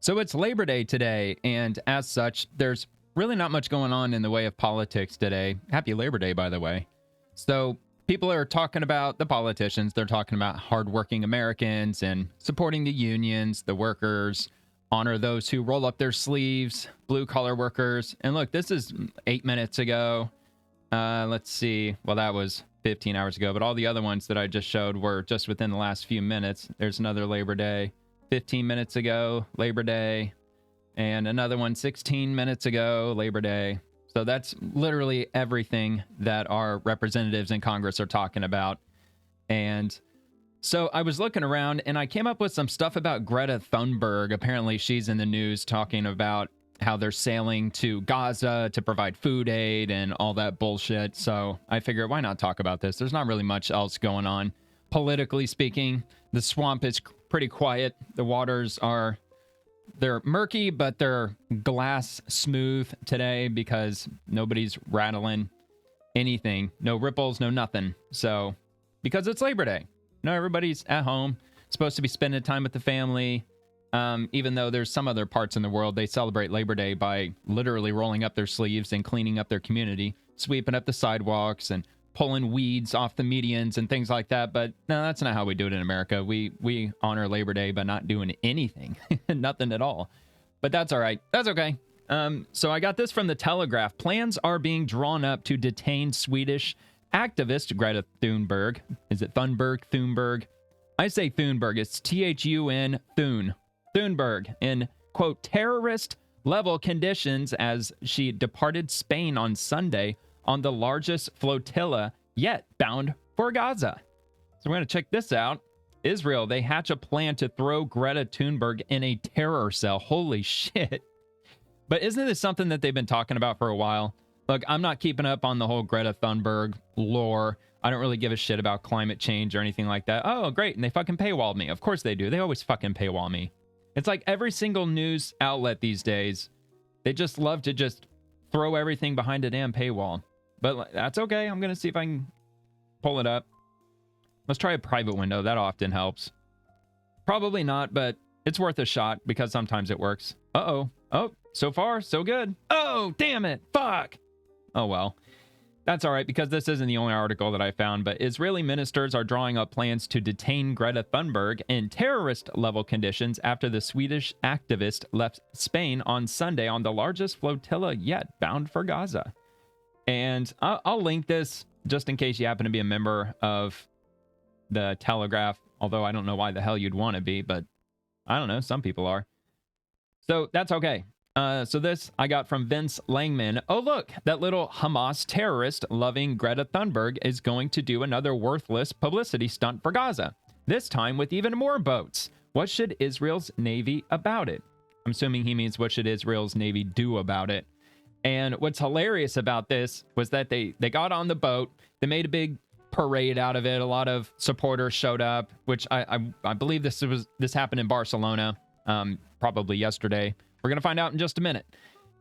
So it's Labor Day today, and as such, there's really not much going on in the way of politics today. Happy Labor Day, by the way. So people are talking about the politicians. They're talking about hardworking Americans and supporting the unions, the workers, honor those who roll up their sleeves, blue-collar workers. And look, this is 8 minutes ago. Let's see. Well, that was 15 hours ago, but all the other ones that I just showed were just within the last few minutes. There's another Labor Day. 15 minutes ago, Labor Day, and another one 16 minutes ago, Labor Day. So that's literally everything that our representatives in Congress are talking about. And so I was looking around and I came up with some stuff about Greta Thunberg. Apparently she's in the news talking about how they're sailing to Gaza to provide food aid and all that bullshit. So I figured, why not talk about this? There's not really much else going on. Politically speaking, the swamp is pretty quiet. The waters they're murky, but they're glass smooth today because nobody's rattling anything. No ripples, no nothing. So, because it's Labor Day. No, everybody's at home, supposed to be spending time with the family. Even though there's some other parts in the world, they celebrate Labor Day by literally rolling up their sleeves and cleaning up their community, sweeping up the sidewalks and pulling weeds off the medians and things like that. But no, that's not how we do it in America. We honor Labor Day by not doing anything, nothing at all. But that's all right. That's okay. So I got this from the Telegraph. Plans are being drawn up to detain Swedish activist Greta Thunberg. Is it Thunberg? Thunberg? I say Thunberg. It's Thun, Thunberg, in, quote, terrorist level conditions as she departed Spain on Sunday on the largest flotilla yet bound for Gaza. So we're going to check this out. Israel, they hatch a plan to throw Greta Thunberg in a terror cell. Holy shit. But isn't this something that they've been talking about for a while? Look, I'm not keeping up on the whole Greta Thunberg lore. I don't really give a shit about climate change or anything like that. Oh, great. And they fucking paywalled me. Of course they do. They always fucking paywall me. It's like every single news outlet these days, they just love to just throw everything behind a damn paywall. But that's okay. I'm going to see if I can pull it up. Let's try a private window. That often helps. Probably not, but it's worth a shot because sometimes it works. Uh-oh. Oh, so far, so good. Oh, damn it. Fuck. Oh, well. That's all right because this isn't the only article that I found, but Israeli ministers are drawing up plans to detain Greta Thunberg in terrorist-level conditions after the Swedish activist left Spain on Sunday on the largest flotilla yet bound for Gaza. And I'll link this just in case you happen to be a member of the Telegraph, although I don't know why the hell you'd want to be, but I don't know, some people are. So that's okay. So this I got from Vince Langman. Oh, look, that little Hamas terrorist loving Greta Thunberg is going to do another worthless publicity stunt for Gaza, this time with even more boats. What should Israel's Navy about it? I'm assuming he means what should Israel's Navy do about it? And what's hilarious about this was that they got on the boat. They made a big parade out of it. A lot of supporters showed up, which I believe this happened in Barcelona, probably yesterday. We're going to find out in just a minute.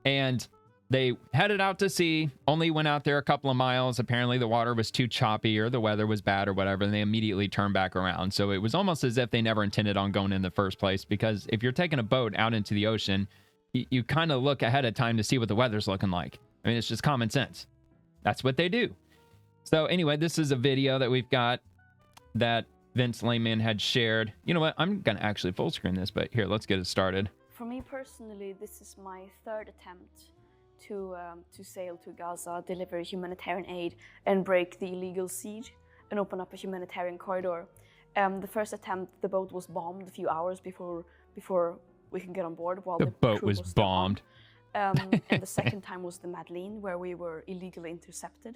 And they headed out to sea, only went out there a couple of miles. Apparently the water was too choppy or the weather was bad or whatever, and they immediately turned back around. So it was almost as if they never intended on going in the first place, because if you're taking a boat out into the ocean, you kind of look ahead of time to see what the weather's looking like. I mean, it's just common sense. That's what they do. So anyway, this is a video that we've got that Vince Layman had shared. You know what? I'm going to actually full screen this, but here, let's get it started. For me personally, this is my third attempt to sail to Gaza, deliver humanitarian aid, and break the illegal siege and open up a humanitarian corridor. The first attempt, the boat was bombed a few hours before we can get on board while the boat crew was bombed. And the second time was the Madeleine, where we were illegally intercepted.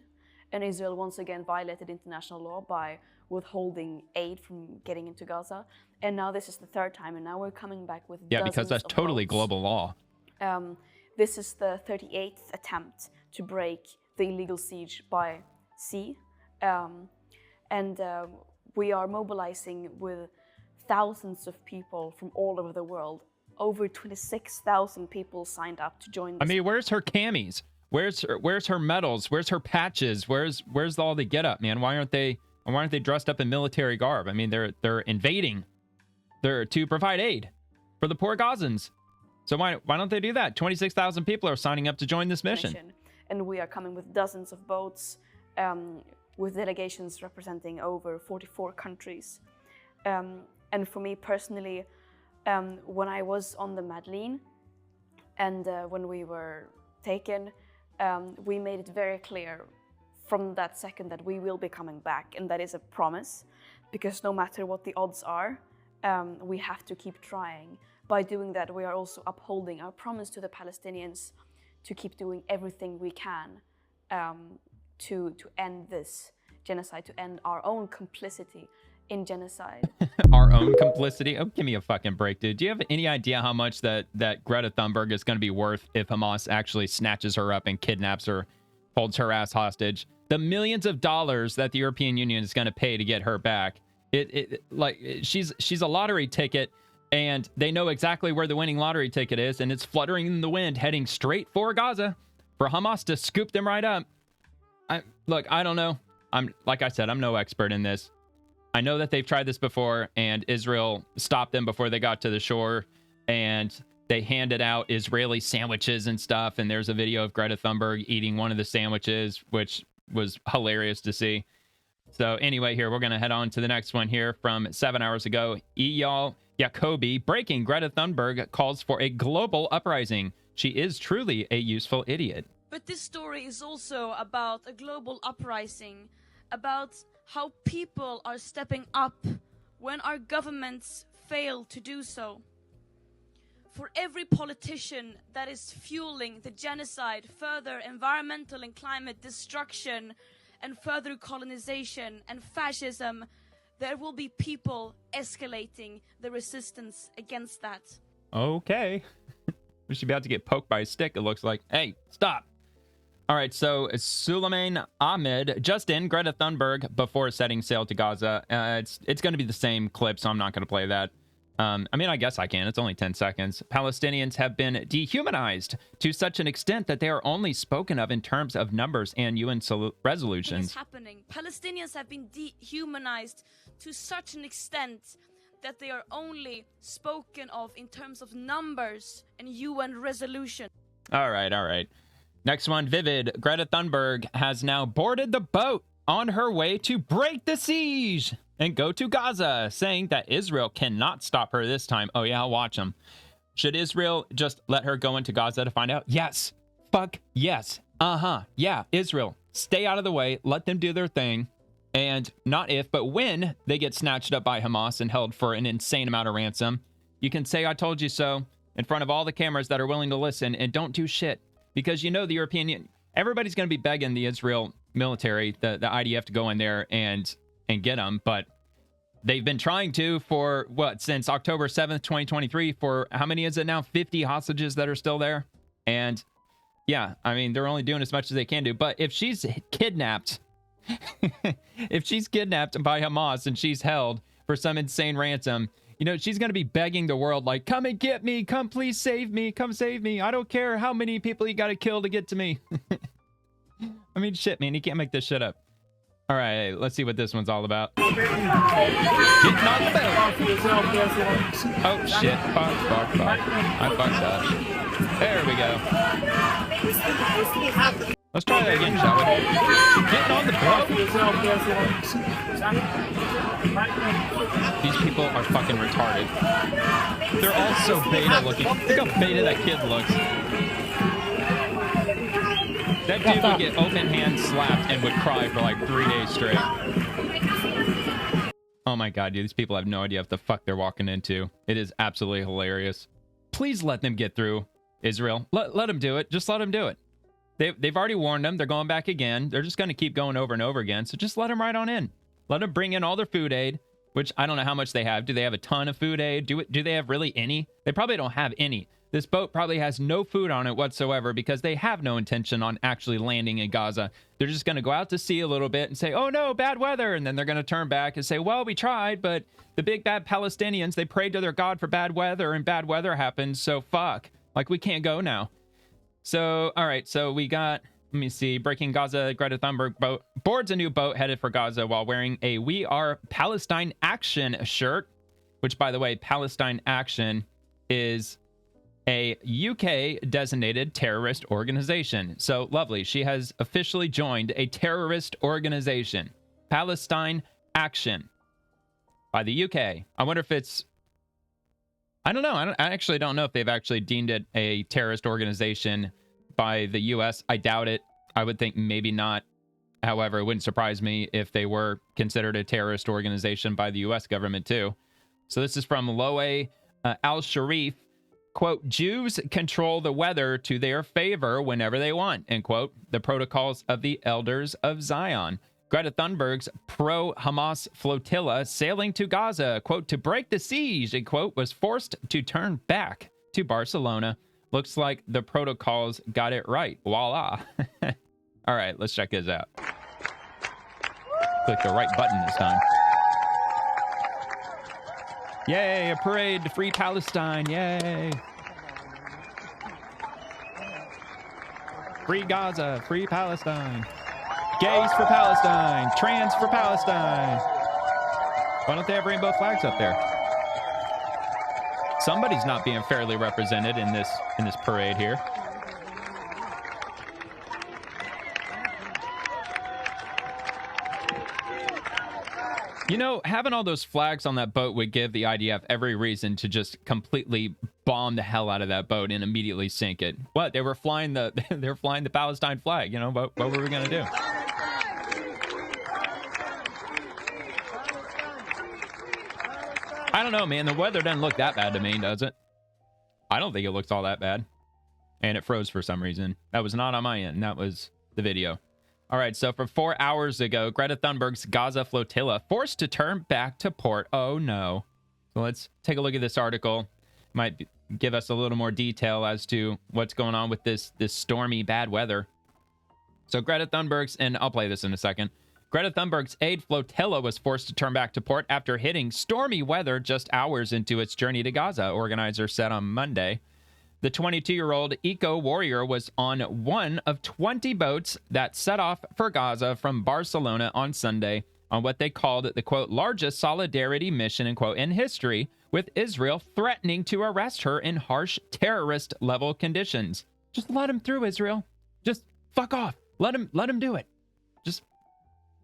And Israel once again violated international law by withholding aid from getting into Gaza. And now this is the third time, and now we're coming back with yeah, because that's totally boats. Global law. This is the 38th attempt to break the illegal siege by sea. We are mobilizing with thousands of people from all over the world. Over 26,000 people signed up to join this. I mean, where's her camis? Where's her medals? Where's her patches? Where's all the get up, man? Why aren't they dressed up in military garb? I mean, they're invading. They're to provide aid for the poor Gazans. So why don't they do that? 26,000 people are signing up to join this mission. And we are coming with dozens of boats, with delegations representing over 44 countries. And for me personally, when I was on the Madeleine and when we were taken, we made it very clear from that second that we will be coming back, and that is a promise, because no matter what the odds are, we have to keep trying. By doing that, we are also upholding our promise to the Palestinians to keep doing everything we can to end this genocide, to end our own complicity in genocide. Our own complicity? Oh, give me a fucking break, dude. Do you have any idea how much that Greta Thunberg is going to be worth if Hamas actually snatches her up and kidnaps her, holds her ass hostage? The millions of dollars that the European Union is going to pay to get her back. She's a lottery ticket, and they know exactly where the winning lottery ticket is, and it's fluttering in the wind, heading straight for Gaza, for Hamas to scoop them right up. I don't know. Like I said, I'm no expert in this. I know that they've tried this before, and Israel stopped them before they got to the shore, and they handed out Israeli sandwiches and stuff, and there's a video of Greta Thunberg eating one of the sandwiches, which was hilarious to see. So anyway, here, we're going to head on to the next one here from 7 hours ago. Eyal Jacobi, breaking: Greta Thunberg calls for a global uprising. She is truly a useful idiot. But this story is also about a global uprising, about how people are stepping up when our governments fail to do so. For every politician that is fueling the genocide, further environmental and climate destruction, and further colonization and fascism, there will be people escalating the resistance against that. Okay. We should be about to get poked by a stick, it looks like. Hey, stop. All right, so Suleiman Ahmed just in, Greta Thunberg before setting sail to Gaza. It's going to be the same clip, so I'm not going to play that. I mean, I guess I can. It's only 10 seconds. Palestinians have been dehumanized to such an extent that they are only spoken of in terms of numbers and UN resolutions. It's happening. Palestinians have been dehumanized to such an extent that they are only spoken of in terms of numbers and UN resolution. All right. Next one, Vivid. Greta Thunberg has now boarded the boat on her way to break the siege and go to Gaza, saying that Israel cannot stop her this time. Oh, yeah, I'll watch them. Should Israel just let her go into Gaza to find out? Yes. Fuck yes. Yeah, Israel, stay out of the way. Let them do their thing. And not if, but when they get snatched up by Hamas and held for an insane amount of ransom, you can say, I told you so, in front of all the cameras that are willing to listen, and don't do shit. Because you know the European Union, everybody's going to be begging the Israel military, the IDF, to go in there and get them. But they've been trying to for, since October 7th, 2023, for how many is it now? 50 hostages that are still there. And yeah, I mean, they're only doing as much as they can do. But if she's kidnapped, if she's kidnapped by Hamas and she's held for some insane ransom, you know, she's going to be begging the world, like, come and get me. Come, please save me. Come save me. I don't care how many people you got to kill to get to me. I mean, shit, man. You can't make this shit up. All right, let's see what this one's all about. Getting on the boat. Oh, shit. Fuck. I fucked up. There we go. Let's try that again, shall we? Getting on the boat. These people are fucking retarded. They're all so beta looking. Look how beta that kid looks. That dude would get open hand slapped and would cry for like 3 days straight. Oh my god, dude. These people have no idea what the fuck they're walking into. It is absolutely hilarious. Please let them get through, Israel. Let them do it. Just let them do it. They've already warned them. They're going back again. They're just going to keep going over and over again. So just let them right on in. Let them bring in all their food aid, which I don't know how much they have. Do they have a ton of food aid? Do they have really any? They probably don't have any. This boat probably has no food on it whatsoever because they have no intention on actually landing in Gaza. They're just going to go out to sea a little bit and say, oh no, bad weather. And then they're going to turn back and say, well, we tried, but the big bad Palestinians, they prayed to their God for bad weather and bad weather happened. So fuck, like we can't go now. So, all right. So we got, let me see, breaking Gaza, Greta Thunberg boards a new boat headed for Gaza while wearing a We Are Palestine Action shirt, which by the way, Palestine Action is a UK designated terrorist organization. So lovely. She has officially joined a terrorist organization, Palestine Action, by the UK. I wonder if it's, I don't know. I actually don't know if they've actually deemed it a terrorist organization by the US. I doubt it. I would think maybe not. However, it wouldn't surprise me if they were considered a terrorist organization by the US government too. So this is from Loe Al-Sharif. Quote, Jews control the weather to their favor whenever they want, end quote. The protocols of the elders of Zion. Greta Thunberg's pro-Hamas flotilla sailing to Gaza, quote, to break the siege, end quote, was forced to turn back to Barcelona. Looks like the protocols got it right. Voila. All right, let's check this out. Click the right button this time. Yay, a parade to free Palestine. Yay. Free Gaza, free Palestine. Gays for Palestine, trans for Palestine. Why don't they have rainbow flags up there? Somebody's not being fairly represented in this parade here. You know, having all those flags on that boat would give the IDF every reason to just completely bomb the hell out of that boat and immediately sink it. What? They were flying the Palestine flag, you know, what were we going to do? I don't know, man. The weather doesn't look that bad to me, does it? I don't think it looks all that bad. And it froze for some reason. That was not on my end. That was the video. All right, so from 4 hours ago, Greta Thunberg's Gaza flotilla forced to turn back to port. Oh, no. So let's take a look at this article. Might give us a little more detail as to what's going on with this stormy bad weather. So Greta Thunberg's, and I'll play this in a second. Greta Thunberg's aid flotilla was forced to turn back to port after hitting stormy weather just hours into its journey to Gaza, organizers said on Monday. The 22-year-old eco-warrior was on one of 20 boats that set off for Gaza from Barcelona on Sunday on what they called the, quote, largest solidarity mission, end quote, in history, with Israel threatening to arrest her in harsh terrorist-level conditions. Just let him through, Israel. Just fuck off. Let him do it. Just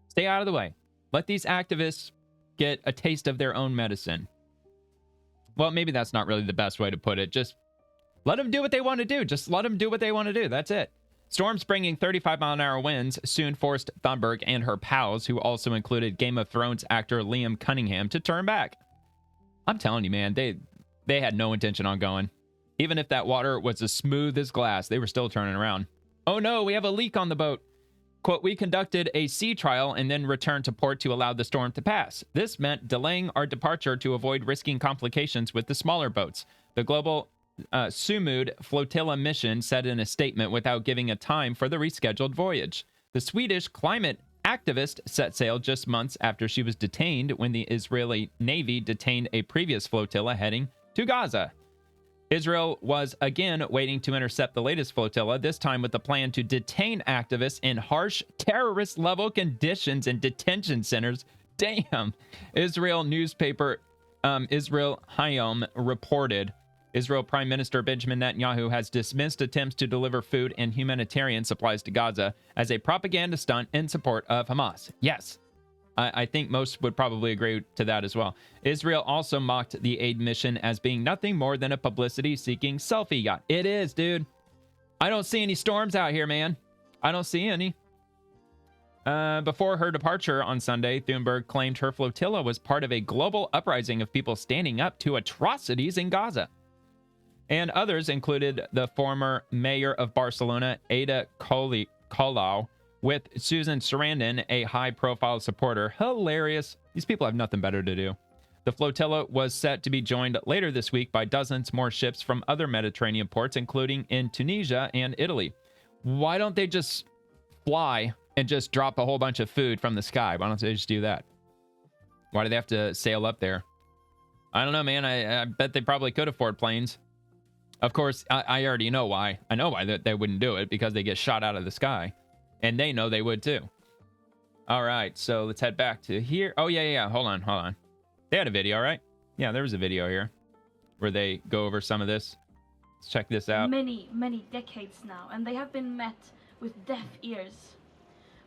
stay out of the way. Let these activists get a taste of their own medicine. Well, maybe that's not really the best way to put it. Just let them do what they want to do. Just let them do what they want to do. That's it. Storms bringing 35-mile-an-hour winds soon forced Thunberg and her pals, who also included Game of Thrones actor Liam Cunningham, to turn back. I'm telling you, man, they had no intention on going. Even if that water was as smooth as glass, they were still turning around. Oh no, we have a leak on the boat. Quote, we conducted a sea trial and then returned to port to allow the storm to pass. This meant delaying our departure to avoid risking complications with the smaller boats. The global Sumud flotilla mission said in a statement without giving a time for the rescheduled voyage. The Swedish climate activist set sail just months after she was detained when the Israeli Navy detained a previous flotilla heading to Gaza. Israel was again waiting to intercept the latest flotilla, this time with the plan to detain activists in harsh terrorist-level conditions in detention centers. Damn. Israel newspaper Israel Hayom reported. Israel Prime Minister Benjamin Netanyahu has dismissed attempts to deliver food and humanitarian supplies to Gaza as a propaganda stunt in support of Hamas. Yes, I think most would probably agree to that as well. Israel also mocked the aid mission as being nothing more than a publicity-seeking selfie yacht. It is, dude. I don't see any storms out here, man. I don't see any. Before her departure on Sunday, Thunberg claimed her flotilla was part of a global uprising of people standing up to atrocities in Gaza. And others included the former mayor of Barcelona, Ada Colau, with Susan Sarandon, a high-profile supporter. Hilarious. These people have nothing better to do. The flotilla was set to be joined later this week by dozens more ships from other Mediterranean ports, including in Tunisia and Italy. Why don't they just fly and just drop a whole bunch of food from the sky? Why don't they just do that? Why do they have to sail up there? I don't know, man. I bet they probably could afford planes. Of course, I already know why. I know why they wouldn't do it, because they get shot out of the sky. And they know they would too. All right, so let's head back to here. Oh, yeah. Hold on. They had a video, right? Yeah, there was a video here where they go over some of this. Let's check this out. Many, many decades now, and they have been met with deaf ears.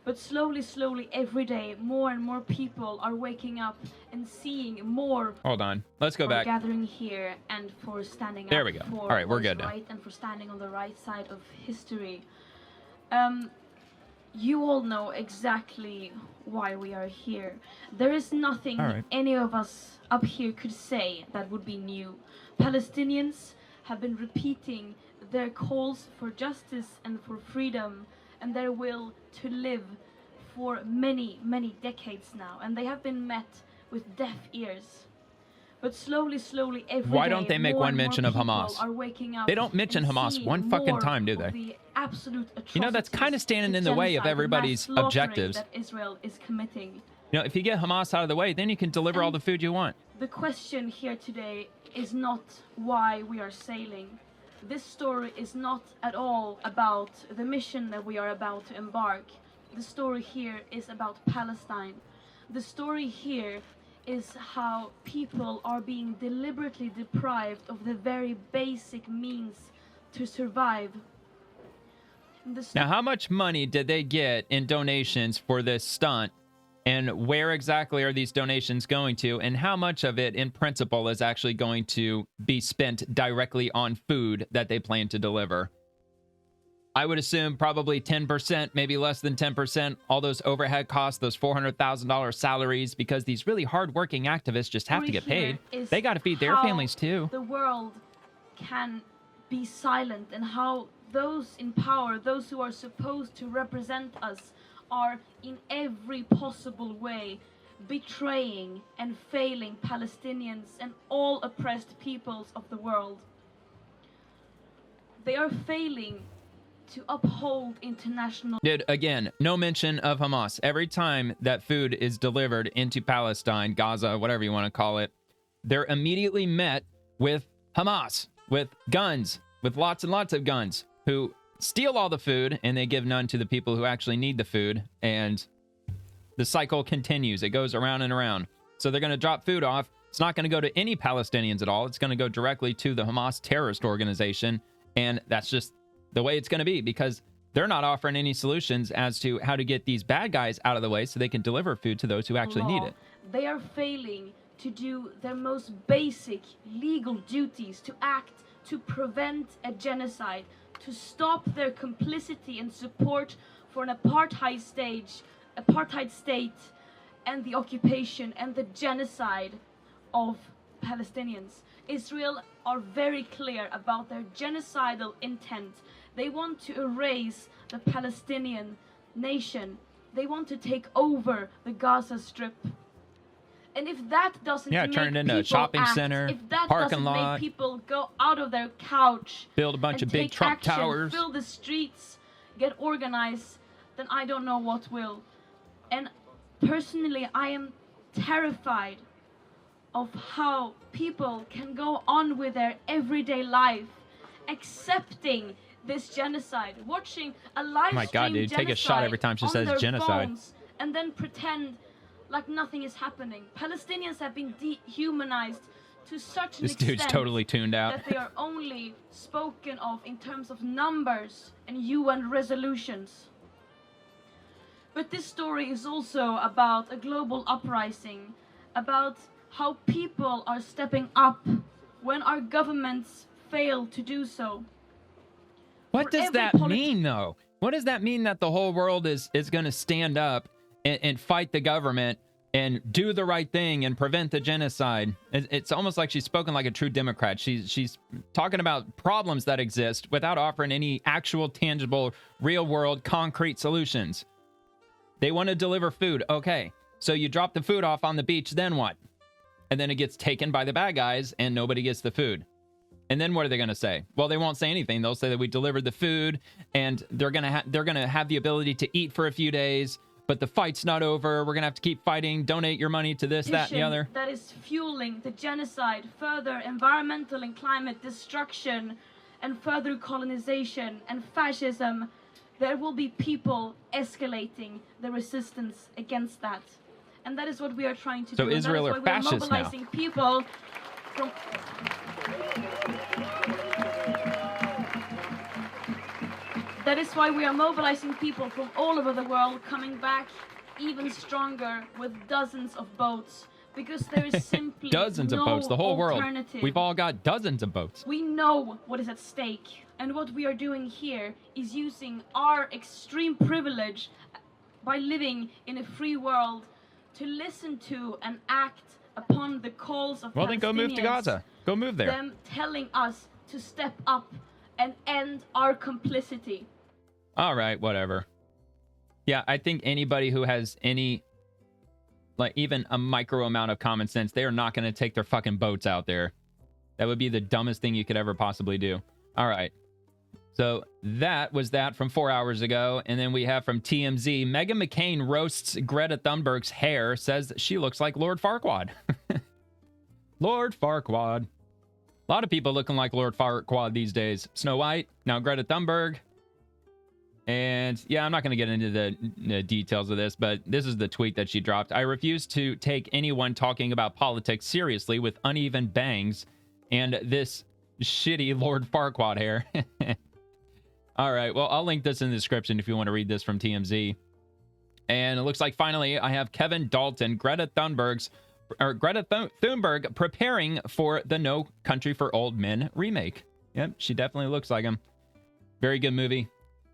But slowly, slowly, every day, more and more people are waking up and seeing more. Hold on. Let's go back. Gathering here and for standing there up we go. for All right, we're what's good now. right and for standing on the right side of history. You all know exactly why we are here. There is nothing any of us up here could say that would be new. Palestinians have been repeating their calls for justice and for freedom and their will to live for many, many decades now. And they have been met with deaf ears. But slowly, slowly, every day, why don't they make one mention of Hamas? Are waking up they don't mention Hamas one fucking time, do they? The absolute you know, that's kind of standing in the way of everybody's objectives. That Israel is committing. You know, if you get Hamas out of the way, then you can deliver all the food you want. The question here today is not why we are sailing. This story is not at all about the mission that we are about to embark. The story here is about Palestine. The story here is how people are being deliberately deprived of the very basic means to survive. Now, how much money did they get in donations for this stunt? And where exactly are these donations going to? And how much of it, in principle, is actually going to be spent directly on food that they plan to deliver? I would assume probably 10%, maybe less than 10%, all those overhead costs, those $400,000 salaries, because these really hardworking activists just have to get paid. They got to feed their families too. The world can be silent, and how those in power, those who are supposed to represent us, are in every possible way betraying and failing Palestinians and all oppressed peoples of the world. They are failing to uphold international... Dude, again, no mention of Hamas. Every time that food is delivered into Palestine, Gaza, whatever you want to call it, they're immediately met with Hamas, with guns, with lots and lots of guns, who steal all the food and they give none to the people who actually need the food. And the cycle continues. It goes around and around. So they're going to drop food off. It's not going to go to any Palestinians at all. It's going to go directly to the Hamas terrorist organization. And that's just the way it's going to be, because they're not offering any solutions as to how to get these bad guys out of the way so they can deliver food to those who actually need it. They are failing to do their most basic legal duties, to act to prevent a genocide, to stop their complicity and support for an apartheid state and the occupation and the genocide of Palestinians. Israel are very clear about their genocidal intent. They want to erase the Palestinian nation. They want to take over the Gaza Strip. And if that doesn't turn it into a shopping center, if that parking doesn't lot, make people go out of their couch, build a bunch of big Trump towers, fill the streets, get organized, then I don't know what will. And personally, I am terrified of how people can go on with their everyday life, accepting this genocide, watching a live stream my God, dude, take a shot every time she says genocide, and then pretend like nothing is happening. Palestinians have been dehumanized to such an extent. This dude's totally tuned out. That they are only spoken of in terms of numbers and UN resolutions. But this story is also about a global uprising, about how people are stepping up when our governments fail to do so. What does that mean, though? What does that mean, that the whole world is going to stand up and fight the government and do the right thing and prevent the genocide? It's almost like she's spoken like a true Democrat. She's talking about problems that exist without offering any actual, tangible, real-world, concrete solutions. They want to deliver food. Okay, so you drop the food off on the beach, then what? And then it gets taken by the bad guys and nobody gets the food. And then what are they going to say? Well, they won't say anything. They'll say that we delivered the food and they're going to have the ability to eat for a few days, but the fight's not over. We're going to have to keep fighting. Donate your money to this, that, and the other. That is fueling the genocide, further environmental and climate destruction, and further colonization and fascism. There will be people escalating the resistance against that. And that is what we are trying to do. So Israel are fascists now. Mobilizing people from... That is why we are mobilizing people from all over the world, coming back even stronger with dozens of boats. Because there is simply dozens no of boats, the whole world. alternative. We've all got dozens of boats. We know what is at stake, and what we are doing here is using our extreme privilege by living in a free world to listen to and act upon the calls of Well, then go move to Gaza. Go move there. Them telling us to step up and end our complicity. All right, whatever. Yeah, I think anybody who has any, like, even a micro amount of common sense, they are not going to take their fucking boats out there. That would be the dumbest thing you could ever possibly do. All right. So that was that from 4 hours ago. And then we have from TMZ, Meghan McCain roasts Greta Thunberg's hair, says she looks like Lord Farquaad. Lord Farquaad. A lot of people looking like Lord Farquaad these days. Snow White, now Greta Thunberg. And yeah, I'm not going to get into the details of this, but this is the tweet that she dropped. I refuse to take anyone talking about politics seriously with uneven bangs and this shitty Lord Farquaad hair. All right, well, I'll link this in the description if you want to read this from TMZ. And it looks like finally I have Kevin Dalton, Greta Thunberg preparing for the No Country for Old Men remake. Yep, she definitely looks like him. Very good movie.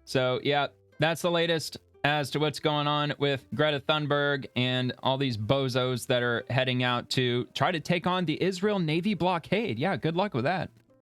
So yeah, that's the latest as to what's going on with Greta Thunberg and all these bozos that are heading out to try to take on the Israel Navy blockade. Yeah, good luck with that.